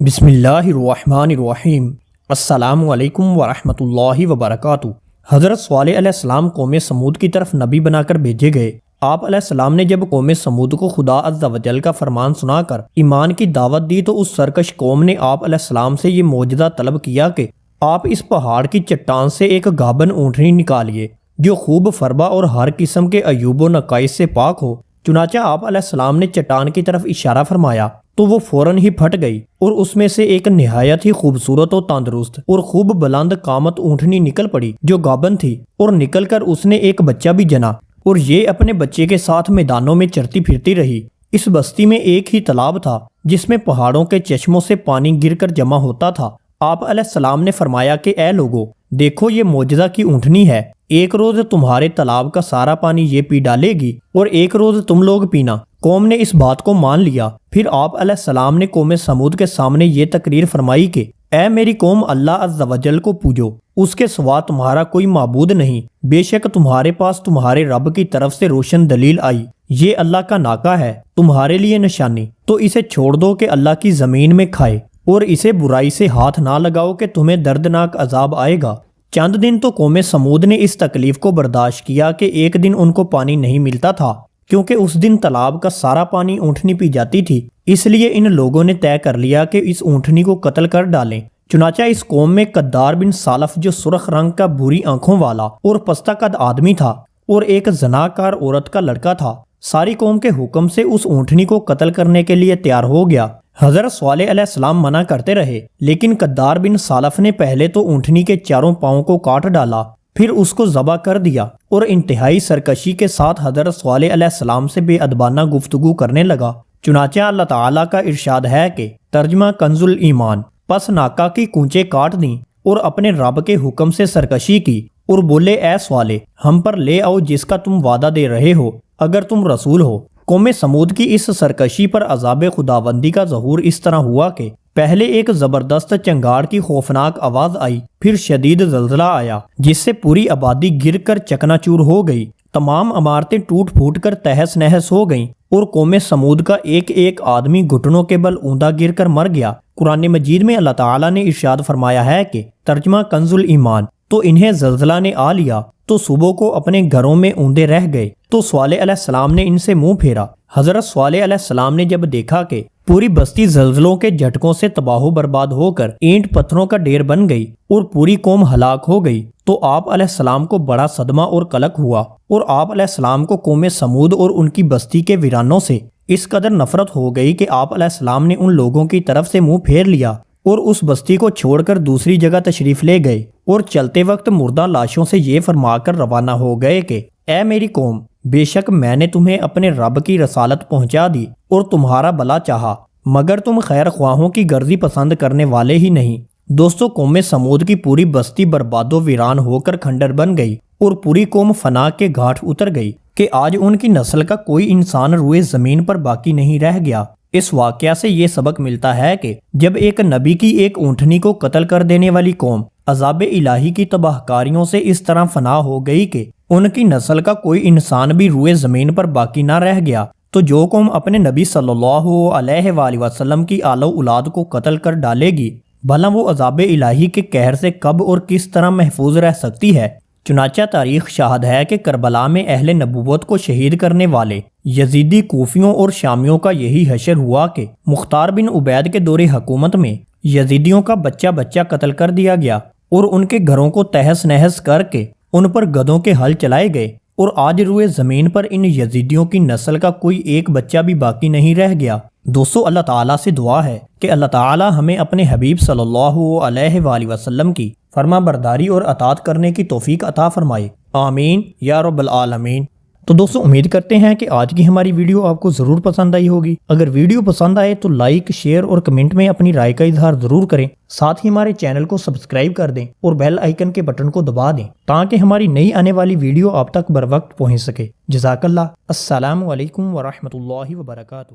بسم اللہ الرحمن الرحیم۔ السلام علیکم ورحمۃ اللہ وبرکاتہ۔ حضرت صالح علیہ السلام قوم سمود کی طرف نبی بنا کر بھیجے گئے۔ آپ علیہ السلام نے جب قوم سمود کو خدا عز و جل کا فرمان سنا کر ایمان کی دعوت دی تو اس سرکش قوم نے آپ علیہ السلام سے یہ معجزہ طلب کیا کہ آپ اس پہاڑ کی چٹان سے ایک گابن اونٹنی نکالیے جو خوب فربا اور ہر قسم کے عیوب و نقائص سے پاک ہو۔ چنانچہ آپ علیہ السلام نے چٹان کی طرف اشارہ فرمایا تو وہ فوراً ہی پھٹ گئی اور اس میں سے ایک نہایت ہی خوبصورت و تندرست اور خوب بلند قامت اونٹنی نکل پڑی جو گابن تھی، اور نکل کر اس نے ایک بچہ بھی جنا، اور یہ اپنے بچے کے ساتھ میدانوں میں چرتی پھرتی رہی۔ اس بستی میں ایک ہی تالاب تھا جس میں پہاڑوں کے چشموں سے پانی گر کر جمع ہوتا تھا۔ آپ علیہ السلام نے فرمایا کہ اے لوگو، دیکھو یہ معجزہ کی اونٹنی ہے، ایک روز تمہارے تالاب کا سارا پانی یہ پی ڈالے گی اور ایک روز تم لوگ پینا۔ قوم نے اس بات کو مان لیا۔ پھر آپ علیہ السلام نے قوم سمود کے سامنے یہ تقریر فرمائی کہ اے میری قوم، اللہ عز و جل کو پوجو، اس کے سوا تمہارا کوئی معبود نہیں، بے شک تمہارے پاس تمہارے رب کی طرف سے روشن دلیل آئی، یہ اللہ کا ناکہ ہے تمہارے لیے نشانی، تو اسے چھوڑ دو کہ اللہ کی زمین میں کھائے، اور اسے برائی سے ہاتھ نہ لگاؤ کہ تمہیں دردناک عذاب آئے گا۔ چند دن تو قوم سمود نے اس تکلیف کو برداشت کیا کہ ایک دن ان کو پانی نہیں ملتا تھا، کیونکہ اس دن تالاب کا سارا پانی اونٹنی پی جاتی تھی۔ اس لیے ان لوگوں نے طے کر لیا کہ اس اونٹنی کو قتل کر ڈالیں۔ چنانچہ اس قوم میں قدار بن سالف جو سرخ رنگ کا بری آنکھوں والا اور پستہ قد آدمی تھا، اور ایک زناکار عورت کا لڑکا تھا، ساری قوم کے حکم سے اس اونٹنی کو قتل کرنے کے لیے تیار ہو گیا۔ حضرت صالح علیہ السلام منع کرتے رہے، لیکن قدار بن سالف نے پہلے تو اونٹنی کے چاروں پاؤں کو کاٹ ڈالا، پھر اس کو ذبح کر دیا، اور انتہائی سرکشی کے ساتھ حضرت صالح علیہ السلام سے بے ادبانہ گفتگو کرنے لگا۔ چنانچہ اللہ تعالیٰ کا ارشاد ہے کہ ترجمہ کنز الایمان، پس ناکہ کی کونچیں کاٹ دیں اور اپنے رب کے حکم سے سرکشی کی، اور بولے اے صالح، ہم پر لے آؤ جس کا تم وعدہ دے رہے ہو اگر تم رسول ہو۔ قوم سمود کی اس سرکشی پر عذاب خداوندی کا ظہور اس طرح ہوا کہ پہلے ایک زبردست چنگاڑ کی خوفناک آواز آئی، پھر شدید زلزلہ آیا جس سے پوری آبادی گر کر چکنا چور ہو گئی، تمام عمارتیں ٹوٹ پھوٹ کر تہس نہس ہو گئیں، اور قوم سمود کا ایک ایک آدمی گھٹنوں کے بل اوندا گر کر مر گیا۔ قرآن مجید میں اللہ تعالیٰ نے ارشاد فرمایا ہے کہ ترجمہ کنز الایمان، تو انہیں زلزلہ نے آ لیا تو صبح کو اپنے گھروں میں اوندے رہ گئے، تو صالح علیہ السلام نے ان سے منہ پھیرا۔ حضرت صالح علیہ السلام نے جب دیکھا کہ پوری بستی زلزلوں کے جھٹکوں سے تباہ و برباد ہو کر اینٹ پتھروں کا ڈھیر بن گئی اور پوری قوم ہلاک ہو گئی، تو آپ علیہ السلام کو بڑا صدمہ اور قلق ہوا، اور آپ علیہ السلام کو قوم سمود اور ان کی بستی کے ویرانوں سے اس قدر نفرت ہو گئی کہ آپ علیہ السلام نے ان لوگوں کی طرف سے منہ پھیر لیا اور اس بستی کو چھوڑ کر دوسری جگہ تشریف لے گئے، اور چلتے وقت مردہ لاشوں سے یہ فرما کر روانہ ہو گئے کہ اے میری قوم، بے شک میں نے تمہیں اپنے رب کی رسالت پہنچا دی اور تمہارا بھلا چاہا، مگر تم خیر خواہوں کی غرضی پسند کرنے والے ہی نہیں۔ دوستو، قوم سمود کی پوری بستی برباد و ویران ہو کر کھنڈر بن گئی اور پوری قوم فنا کے گھاٹ اتر گئی کہ آج ان کی نسل کا کوئی انسان روئے زمین پر باقی نہیں رہ گیا۔ اس واقعہ سے یہ سبق ملتا ہے کہ جب ایک نبی کی ایک اونٹنی کو قتل کر دینے والی قوم عذاب الہی کی تباہ کاریوں سے اس طرح فنا ہو گئی کہ ان کی نسل کا کوئی انسان بھی روئے زمین پر باقی نہ رہ گیا، تو جو قوم اپنے نبی صلی اللہ علیہ وآلہ وسلم کی آل و اولاد کو قتل کر ڈالے گی، بھلا وہ عذاب الہی کے قہر سے کب اور کس طرح محفوظ رہ سکتی ہے؟ چنانچہ تاریخ شاہد ہے کہ کربلا میں اہل نبوت کو شہید کرنے والے یزیدی کوفیوں اور شامیوں کا یہی حشر ہوا کہ مختار بن عبید کے دور حکومت میں یزیدیوں کا بچہ بچہ قتل کر دیا گیا، اور ان کے گھروں کو تہس نہس کر کے ان پر گدھوں کے ہل چلائے گئے، اور آج روئے زمین پر ان یزیدیوں کی نسل کا کوئی ایک بچہ بھی باقی نہیں رہ گیا۔ دوستو، اللہ تعالیٰ سے دعا ہے کہ اللہ تعالیٰ ہمیں اپنے حبیب صلی اللہ علیہ وآلہ وسلم کی فرما برداری اور اطاعت کرنے کی توفیق عطا فرمائے، آمین یا رب العالمین۔ تو دوستو، امید کرتے ہیں کہ آج کی ہماری ویڈیو آپ کو ضرور پسند آئی ہوگی۔ اگر ویڈیو پسند آئے تو لائک، شیئر اور کمنٹ میں اپنی رائے کا اظہار ضرور کریں، ساتھ ہی ہمارے چینل کو سبسکرائب کر دیں اور بیل آئیکن کے بٹن کو دبا دیں تاکہ ہماری نئی آنے والی ویڈیو آپ تک بر وقت پہنچ سکے۔ جزاک اللہ۔ السلام علیکم ورحمۃ اللہ وبرکاتہ۔